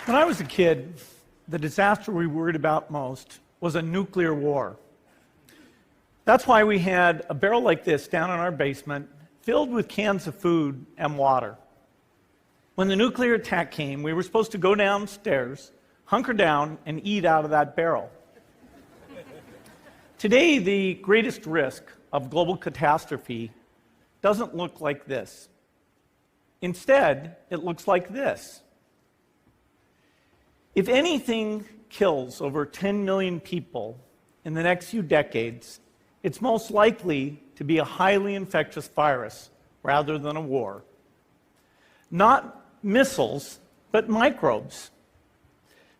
When I was a kid, the disaster we worried about most was a nuclear war. That's why we had a barrel like this down in our basement, filled with cans of food and water. When the nuclear attack came, we were supposed to go downstairs, hunker down, and eat out of that barrel. Today, the greatest risk of global catastrophe doesn't look like this. Instead, it looks like this. If anything kills over 10 million people in the next few decades, it's most likely to be a highly infectious virus rather than a war. Not missiles, but microbes.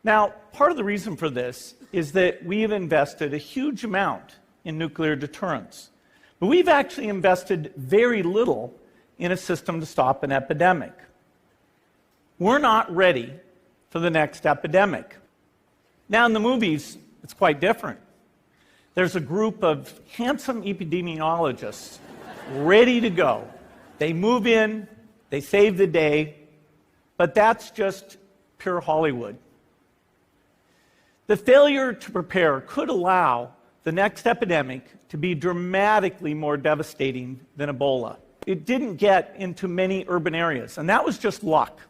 Now, part of the reason for this is that we have invested a huge amount in nuclear deterrence, but we've actually invested very little in a system to stop an epidemic. We're not ready for the next epidemic. Now, in the movies, it's quite different. There's a group of handsome epidemiologists ready to go. They move in, they save the day, but that's just pure Hollywood. The failure to prepare could allow the next epidemic to be dramatically more devastating than Ebola. It didn't get into many urban areas, and that was just luck.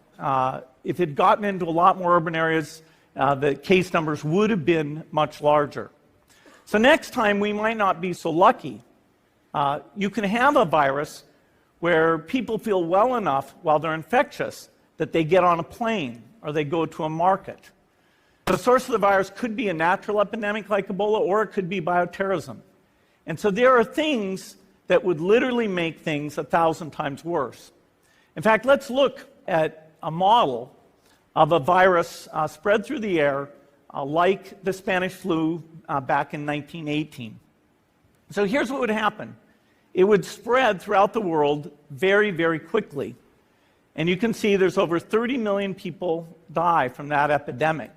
If it had gotten into a lot more urban areas, the case numbers would have been much larger. So next time, we might not be so lucky. You can have a virus where people feel well enough while they're infectious that they get on a plane or they go to a market. The source of the virus could be a natural epidemic like Ebola, or it could be bioterrorism. And so there are things that would literally make things 1,000 times worse. In fact, let's look at a model of a virus spread through the air like the Spanish flu back in 1918. So here's what would happen. It would spread throughout the world very, very quickly. And you can see there's over 30 million people die from that epidemic.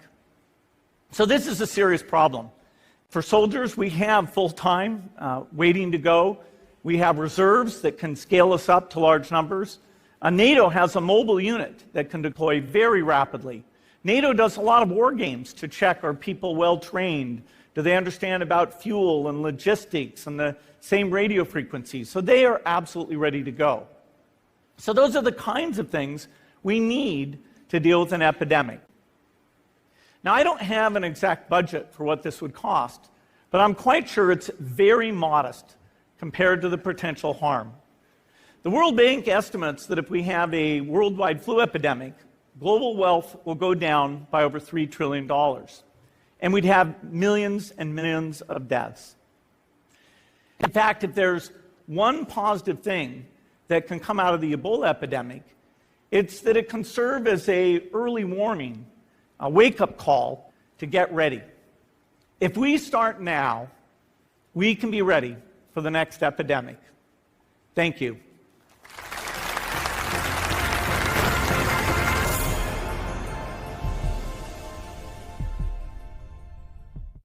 So this is a serious problem. For soldiers, we have full-time waiting to go. We have reserves that can scale us up to large numbers. NATO has a mobile unit that can deploy very rapidly. NATO does a lot of war games to check, are people well-trained? Do they understand about fuel and logistics and the same radio frequencies? So they are absolutely ready to go. So those are the kinds of things we need to deal with an epidemic. Now, I don't have an exact budget for what this would cost, but I'm quite sure it's very modest compared to the potential harm. The World Bank estimates that if we have a worldwide flu epidemic, global wealth will go down by over $3 trillion, and we'd have millions and millions of deaths. In fact, if there's one positive thing that can come out of the Ebola epidemic, it's that it can serve as an early warning, a wake-up call to get ready. If we start now, we can be ready for the next epidemic. Thank you.